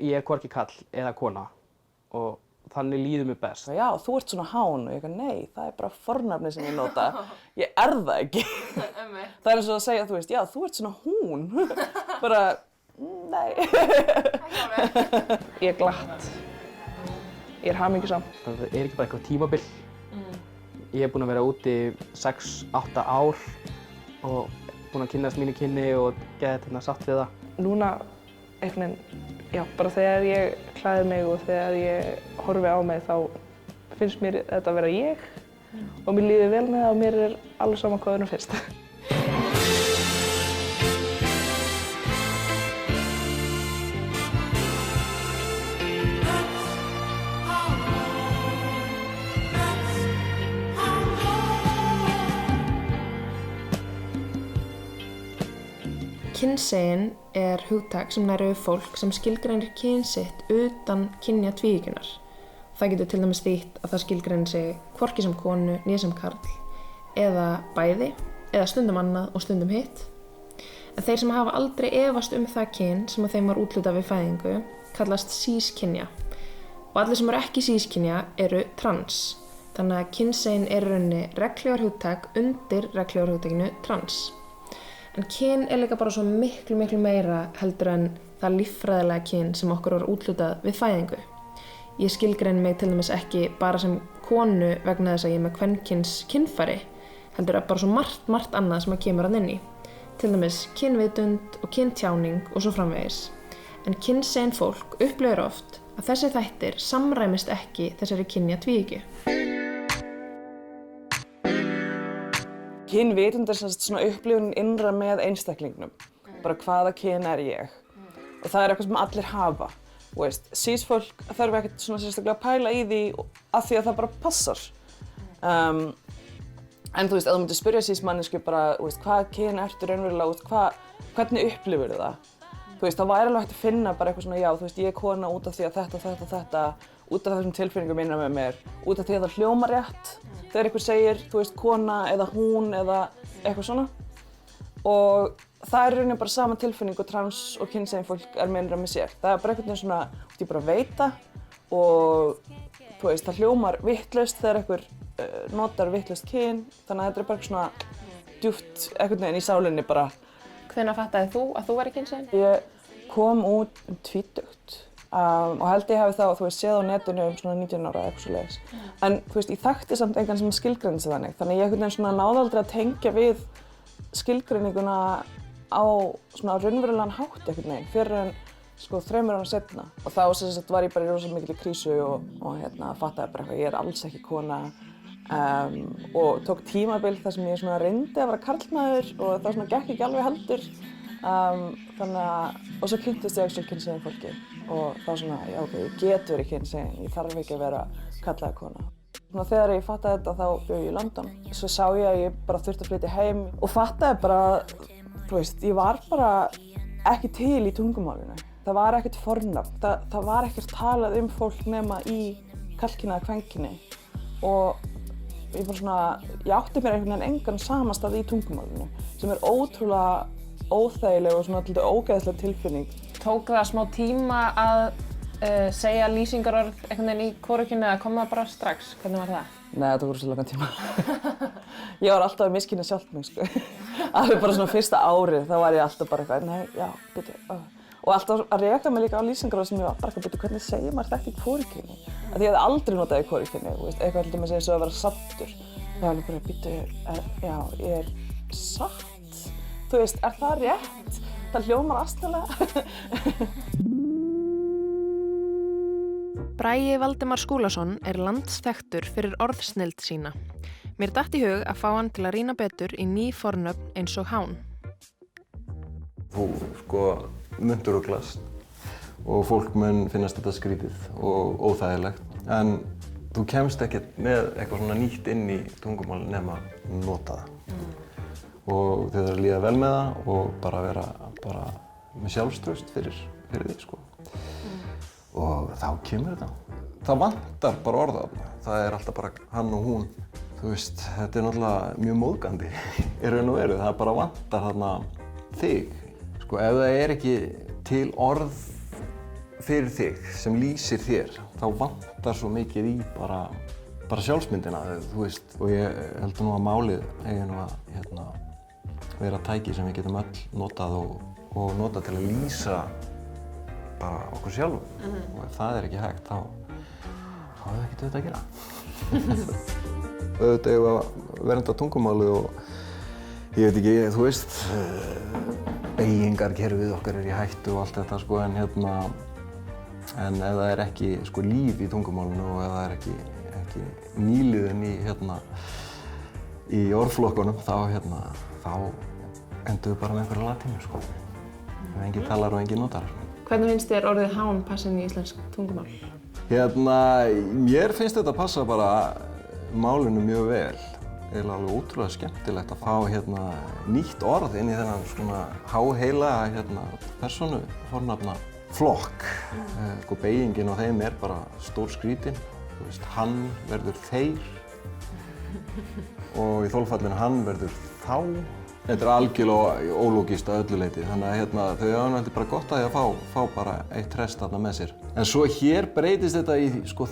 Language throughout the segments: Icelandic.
ég hvorki kall eða kona og þannig líður mér best. Já, þú ert svona hán og ég nei, það bara fornafni sem ég nota. Ég það ekki. Það eins og að segja, þú veist, já, þú ert svona hún. Bara, nei. Ég glatt. Ég hamingjusam. Það ekki bara eitthvað tímabil. Ég búinn að vera úti 6-8 ár og búinn að kynnast mínu kynni og geðið sátt við það. Núna, já, bara þegar ég klæði mig og þegar ég horfi á mig þá finnst mér þetta að vera ég og mér líður vel með það og mér alveg sama hvað það finnst. Kynsegin hugtak sem nær yfir fólk sem skilgreinir kyn sitt utan kynja tvíhyggjunnar. Það getur til dæmis þýtt að það skilgreinir sig hvorki sem konu né sem karl, eða bæði, eða stundum annað og stundum hitt. En þeir sem hafa aldrei efast það kyn sem þeim var úthlutað við fæðingu kallast sískynja. Og allir sem eru ekki sískynja eru trans. Þannig að kynsegin í rauninni regnhlífar hugtak undir regnhlífar hugtakinu trans. En kyn líka bara svo miklu meira heldur en það líffræðilega kyn sem okkur var úthlutað við fæðingu. Ég skilgreini mig til dæmis ekki bara sem konu vegna þess að ég er með kvenkyns kynfæri, heldur bara svo margt annað sem kemur að inn í. Til dæmis kynvitund og kyntjáning og svo framvegis. En kynsegin fólk upplifir oft að þessi þættir samræmist ekki þessari kynja tvíhyggju. Kynvitund svona upplifun innra með einstaklingnum. Bara hvaða kyn ég? Og það eitthvað sem allir hafa. Cis-fólk þarf ekkert svona sérstaklega að pæla í því af því að það bara passar. En þú veist, ef þú myndir spyrja cis-mannesku bara, hvaða kyn ertu raunverulega, hvernig upplifir það? Þú veist, það væri alveg hægt að finna bara eitthvað svona, já, þú veist, ég kona út af því að þetta, út af þessum tilfinningum innan með mér, út af því að það hljómar rétt. Þegar einhver segir, þú veist, kona eða hún eða eitthvað svona. Og það rauninni bara sama tilfinning og trans og kynsegin fólk með sér. Það bara einhvern veginn svona, ég bara veit það og þú veist, það hljómar vitlaust þegar einhver notar vitlaust kyn. Þannig að þetta bara eitthvað svona djúpt einhvern veginn í sálinni bara. Hvenær fattaði þú að þú væri kynsegin? Ég kom út tvítugt. Og held ég hafi þá, þú veist, séð á netinu svona 19 ára eða eitthvað svoleiðis. En þú veist, ég þekkti samt engan sem skilgreinir sig þannig. Þannig ég einhvern veginn svona náði aldrei að tengja við skilgreininguna á svona raunverulegan hátt einhvern veginn fyrir en sko 3 árum seinna. Og þá sem sagt var ég bara í rosa mikilli krísu og fattaði bara eitthvað, ég er alls ekki kona. Og tók tímabil þar sem ég svona reyndi að vera karlmaður og það svona gekk ekki alveg heldur. Og svo kynntist ég actually kynsegin fólki og þá svona, já ok, ég get verið kynsegin, ég þarf ekki að vera kallaða kona. Svona þegar ég fattaði þetta þá bjó ég í London. Svo sá ég að ég bara þurfti að flytja heim og fattaði bara, þú veist, ég var bara ekki til í tungumálinu. Það var ekkert fornafn, það var ekkert talað fólk nema í karlkyni eða kvenkyni og ég bara svona, ég átti mér einhvern veginn engan samastað í tungumálinu sem ótrúlega óþægileg og svona alltaf ógeðsleg tilfinning. Tók það smá tíma að segja lýsingarorð einhvern veginn í hvorugkyni eða kom það bara strax? Hvernig var það? Nei, það tók rosa langan tíma. Ég var alltaf að miskynna sjálft mig, sko. Alveg bara svona fyrsta árið, þá var ég alltaf bara eitthvað, nei, já, byrju. Og alltaf að reka mig líka á lýsingarorð sem ég var bara eitthvað, byrju, hvernig segir maður þetta í hvorugkyni? Af því ég hefði aldrei notað í hvorugkyni, eitthvað heldur maður segja svo að vera saddur. Það var alveg bara, byrju, já, ég er satt. Þú veist, er það rétt? Það hljómar astalega. Bragi Valdimar Skúlason landsþekktur fyrir orðsnilld sína. Mér datt í hug að fá hann til að rýna betur í ný fornöfn eins og hán. Þú sko munnduruglast og fólk mun finnast þetta skrítið og óþægilegt. En þú kemst ekkert með eitthvað svona nýtt inn í tungumál nema nota það. Og þið þarf að líða vel með það og bara vera með sjálfstraust fyrir því, sko. Og þá kemur þetta. Það vantar bara orða þarna. Það er alltaf bara hann og hún. Þú veist, þetta er náttúrulega mjög móðgandi í raun og veru. Það bara vantar þarna þig. Sko, ef það er ekki til orð fyrir þig, sem lýsir þér, þá vantar svo mikið í bara sjálfsmyndina, þú veist. Og ég held nú að málið eigi nú að vera tæki sem við getum öll notað og notað til að lýsa bara okkur sjálfum. Og ef það er ekki hægt, þá er það ekkert auðvitað að gera. Auðvitað eigum við að vernda tungumálið og ég veit ekki, þú veist, beygingarkerfið okkar er í hættu og allt þetta, sko, en ef það er ekki, sko, líf í tungumálinu og ef það er ekki nýliðun í orðflokkunum, þá endum við bara með einhverja latínu, sko. Ef enginn talar og enginn notar. Hvernig finnst þér orðið hán passa inn í íslensk tungumál? Mér finnst þetta passa bara málinu mjög vel. Það er alveg ótrúlega skemmtilegt að fá nýtt orð inn í þennan svona háheila persónufornafna flokk. Sko, beygingin á þeim er bara stór skrítin. Þú veist, hann verður þeir og í þolfallinu hann verður þá. Þetta er algjörlega ólógískt að öllu leyti, þannig að þau hafa bara gott að því að fá bara eitt rest þarna með sér. En svo hér breytist þetta í, sko,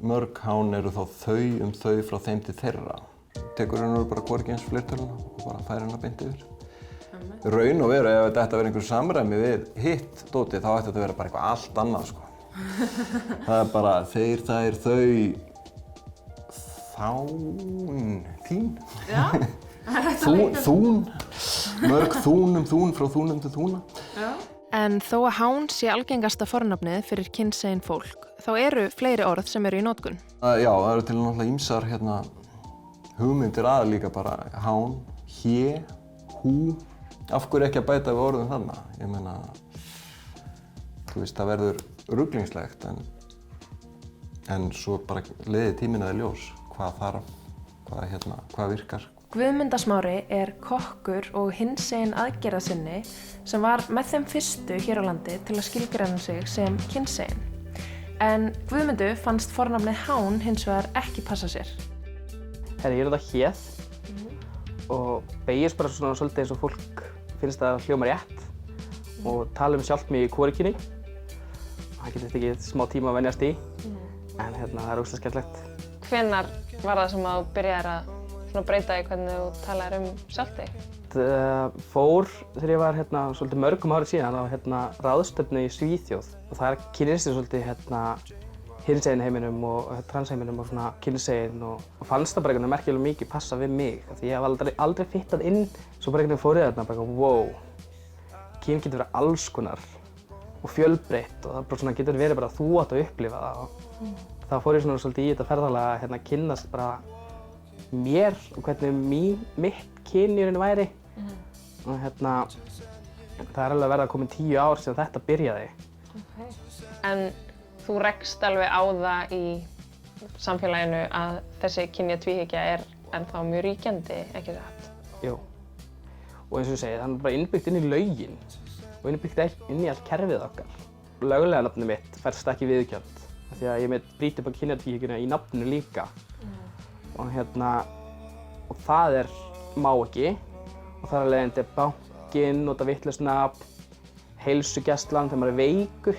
mörg hán eru þá þau frá þeim til þeirra. Tekur hennar bara hvorki eins fleirtöluna og bara færir hennar beint yfir. Raun og veru, ef þetta ætti að vera einhver samræmi við hitt dótið, þá ætti þetta að vera bara eitthvað allt annað, sko. Það er bara þeir, þær, þau, þín. Já, þún, mörg þún frá þúnum til þúna. Já. En þó að hán sé algengasta fornafnið fyrir kynsegin fólk, þá eru fleiri orð sem eru í notkun. Já, það eru til náttúrulega ýmsar hugmyndir að líka bara hán, hé, hú. Af hverju ekki að bæta við orðum þarna? Ég meina, þú veist, það verður ruglingslegt en svo bara leiði tíminn að það ljós. Hvað þarf, hvað virkar. Guðmunda Smári er kokkur og hinsegin aðgerðasinni sem var með þeim fyrstu hér á landi til að skilgreina sig sem kynsegin. En Guðmundu fannst fornafnið hán hins vegar ekki passa sér. Ég er þetta héð og beygist bara svona svolítið eins og fólk finnst að hljóma rétt og tala sjálft mig í hvorugkynni. Það getur tekið smá tíma að venjast í, en það er ógeðslega skemmtilegt. Hvenær var það sem þú byrjaðir að breyta í hvernig þú talaðir sjálft þig? Það fór þegar ég var svolítið mörgum árið síðan á ráðstefnu í Svíþjóð og það kynnist ég svolítið hinsegin heiminum og transheiminum og svona kynsegin og fannst það bara einhvern veginn merkilega mikið passa við mig því ég hef aldrei fittað inn svo bara einhvern veginn fór ég bara wow, kyn getur verið alls konar og fjölbreytt og það bara svona getur verið bara þú átt að upplifa það og þá fór ég svona svolítið í þetta ferðalag að kynnast bara mér og hvernig mitt kyn í rauninni væri og það er alveg verið að koma 10 ár síðan þetta byrjaði. En þú rekst alveg á það í samfélaginu að þessi kynja tvíhyggja er ennþá mjög ríkjandi, ekki satt? Jú. Og eins og ég segi, það er bara innbyggt inn í lögin og innbyggt inn í allt kerfið okkar. Löglega nafnið mitt færst ekki viðurkennt því að ég brýt upp á kynja tvíhyggjuna í nafninu líka. Og það má ekki og þar af leiðandi bankinn, nota vitlaust nafn, heilsugæslan þegar maður er veikur.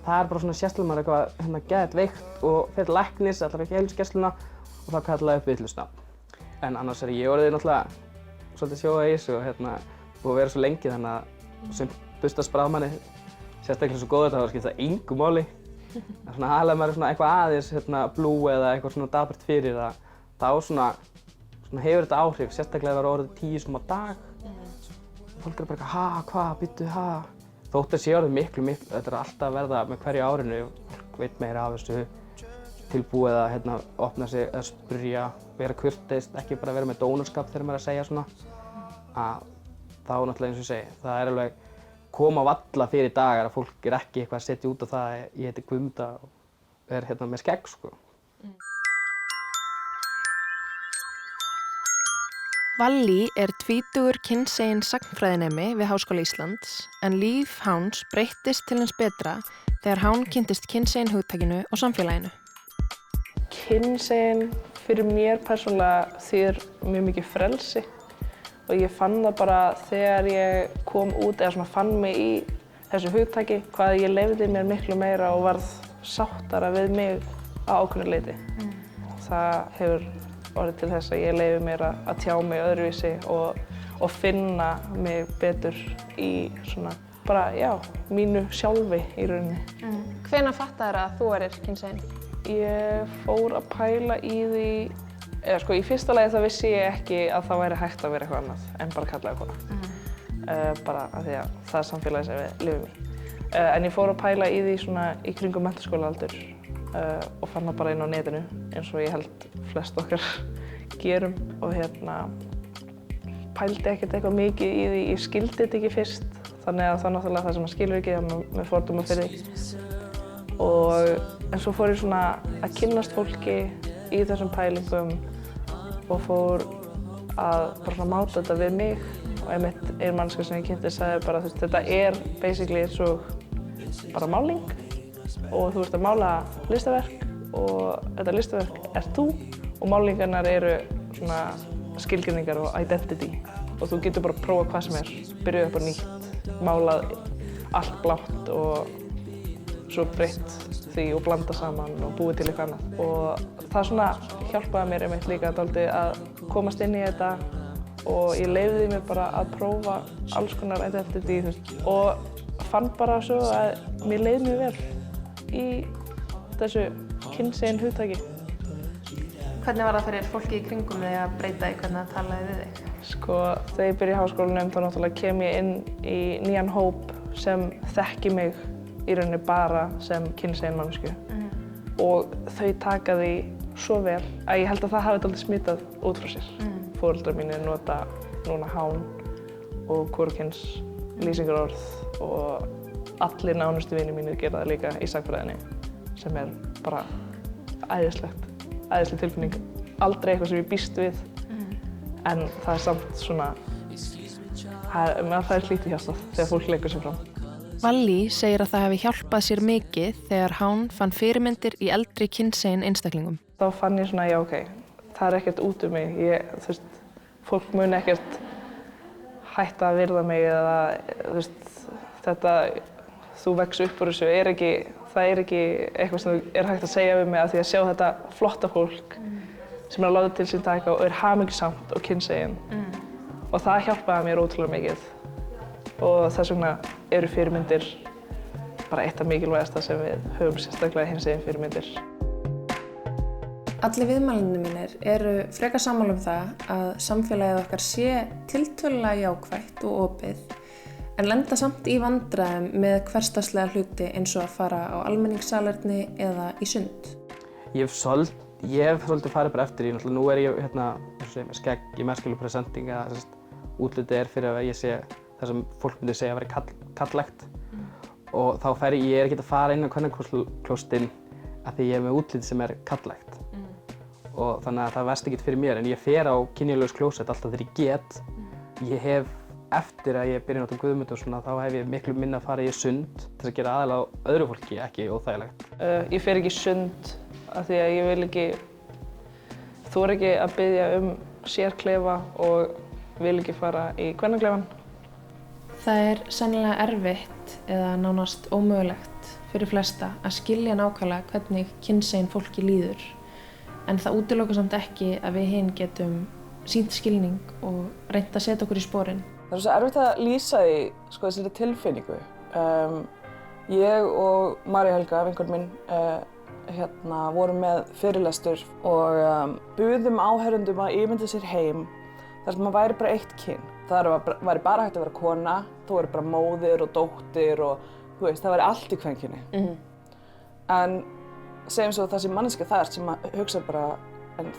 Það er bara svona sérstaklega maður eitthvað geðveikt veikt og fer til læknis, ætlar ekki heilsugæsluna og þá kallaði upp vitlaust nafn. En annars er ég orðið náttúrulega svolítið sjóða í þessu og búið að vera svo lengi þannig að sem bustast bráðmanni sérstaklega svo góður þá skiptir það engu máli. Svona aðalega maður er svona eitthvað aðeins blú eða eitthvað svona dapurt fyrir það þá svona hefur þetta áhrif, sérstaklega ef það er orðið 10 sinnum á dag. Fólk er bara eitthvað, hvað, býttu, Þótt að sé orðið miklu, þetta er alltaf að verða með hverju árinu, fólk veit meira af þessu, tilbúið að opna sig, að spyrja, vera kurteist, ekki bara vera með dónarskap þegar maður er að segja svona. Þá náttúrulega eins og ég segi, það er alveg koma valla fyrir dagar að fólk er ekki eitthvað að setja út á það að ég heiti Guðmunda og er með skegg, sko. Vallý er tvítugur kynsegin sagnfræðinemi við Háskóla Íslands en líf háns breyttist til hins betra þegar hán kynntist kynsegin hugtakinu og samfélaginu. Kynsegin fyrir mér persónulega þýðir mjög mikið frelsi og ég fann það bara þegar ég kom út eða fann mig í þessu hugtaki, hvað ég leyfði mér miklu meira og varð sáttara við mig á ákveðnu leyti. Það hefur orðið til þess að ég leyfi mér að tjá mig öðruvísi og finna mig betur í svona bara, já, mínu sjálfi í rauninni. Hvenær fattaðirðu að þú erir kynsegin? Ég fór að pæla í því, eða sko í fyrsta lagi þá vissi ég ekki að það væri hægt að vera eitthvað annað en bara karl eða kona. Bara af því að það er samfélagið sem við lifum í. En ég fór að pæla í því svona í kringum menntaskólaaldur og fann það bara inn á netinu eins og ég held flest okkar gerum og pældi ekkert eitthvað mikið í því, ég skildi þetta ekki fyrst þannig að það er náttúrulega það sem maður skilur ekki að maður með fordóma fyrir því. En svo fór ég svona að kynnast fólki í þessum pælingum og fór að bara svona máta þetta við mig og einmitt ein mannska sem ég kynnti sagði bara þetta er basically eins og bara máling og þú ert að mála listaverk og þetta listaverk ert þú og málingarnar eru svona skilgreiningar og identity og þú getur bara að prófa hvað sem er, byrjuð upp á nýtt, málað allt blátt og svo breytt því og blanda saman og búið til eitthvað annað og það svona hjálpaði mér einmitt líka dálítið að komast inn í þetta og ég leyfði mér bara að prófa alls konar identity og fann bara svo að mér leið mjög vel í þessu kynsegin hugtaki. Hvernig var það fyrir fólki í kringum þig að breyta í hvernig það talaði við þig? Sko, þegar ég byrja í háskólanum þá náttúrulega kem ég inn í nýjan hóp sem þekki mig í rauninni bara sem kynsegin manneskju og þau taka því svo vel að ég held að það hafi dálítið smitað út frá sér. Foreldrar mínir nota núna hán og hvorugkyns lýsingarorð og allir nánustu vinir mínir gera það líka í sagnfræðinni sem er bara æðisleg tilfinning. Aldrei eitthvað sem ég býst við en það er samt svona, það er hlýtt í hjartað þegar fólk leikur sér fram. Vallý segir að það hefði hjálpað sér mikið þegar Hán fann fyrirmyndir í eldri kynsegin einstaklingum. Þá fann ég svona, já ok, það er ekkert út um mig. Fólk mun ekkert hætta að virða mig eða þú vex upp úr þessu, það er ekki eitthvað sem er hægt að segja við mig að því að sjá þetta flotta fólk sem er að láta til sín taka og er hamingjusamt og kynsegin. Og það hjálpaði mér ótrúlega mikið. Og þess vegna eru fyrirmyndir bara eitt af mikilvægasta sem við höfum sérstaklega hinsegin fyrirmyndir. Allir viðmælendurnir mínir eru frekar sammála það að samfélagið okkar sé tiltölulega jákvætt og opið en lenda samt í vandræðum með hversdagslega hluti eins og að fara á almenningssalerni eða í sund. Ég hef svolítið farið bara eftir í, nú er ég með skegg í masculine presenting að útlitið er fyrir að ég sé það sem fólk myndi segja að vera karllegt og þá ég er ekki að fara inn á kvennaklósettinn af því ég er með útlitið sem er karllegt og þannig að það verst ekkert fyrir mér en ég fer á kynjalaus klósett alltaf þegar ég get. Ég hef eftir að ég byrja að nota Guðmund og svona þá hef ég miklu minna að fara í sund til að gera aðalega á öðru fólki, ekki óþægilegt. Ég fer ekki í sund af því að ég vil ekki, þori ekki að biðja sérklefa og vil ekki fara í kvennaklefann. Það er sennilega erfitt eða nánast ómögulegt fyrir flesta að skilja nákvæmlega hvernig kynsegin fólki líður en það útilokar samt ekki að við hin getum sýnt skilning og reynt að setja okkur í sporin. Það er svo erfitt að lýsa því þessari tilfinningu. Ég og María Helga, vinkona mín, vorum með fyrirlestur og buðum áheyrendum að ímynda sér heim þar sem maður væri bara eitt kyn. Það væri bara hægt að vera kona, þú væri bara móðir og dóttir og það væri allt í kvenkyni. En segjum svo það sem manneskja þar sem hugsa bara, en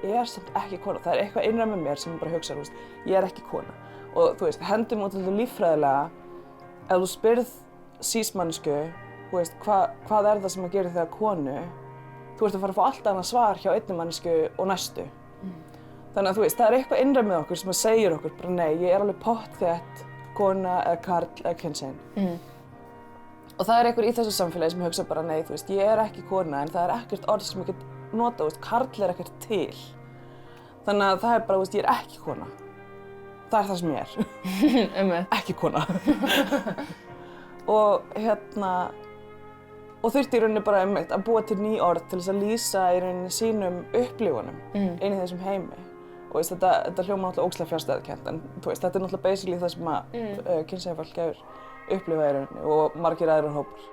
ég er samt ekki kona. Það er eitthvað innra með mér sem bara hugsa, ég er ekki kona. Og hendum út líffræðilega, ef þú spyrð sísmannesku, hvað er það sem að gera þig að konu, þú ert að fara að fá allt annað svar hjá einni mannesku og næstu. Þannig að það er eitthvað innra með okkur sem að segja okkur bara nei, ég er alveg pottþétt kona eða karl eða kynsegin. Og það er einhver í þessu samfélagi sem hugsa bara nei, ég er ekki kona en það er ekkert orð sem ég get nota, karl er ekkert til. Þannig að það er bara, ég er ekki kona. Það er það sem ég er. Ekki kona. og og þurfti í rauninni bara einmitt að búa til ný orð til þess að lýsa í rauninni sínum upplifunum inn í þessum heimi. Og þetta hljómar náttúrulega ógeðslega fjarstæðukennt, en þetta er náttúrulega basically það sem að kynsegin fólk hefur upplifað í rauninni og margir aðrir hópar.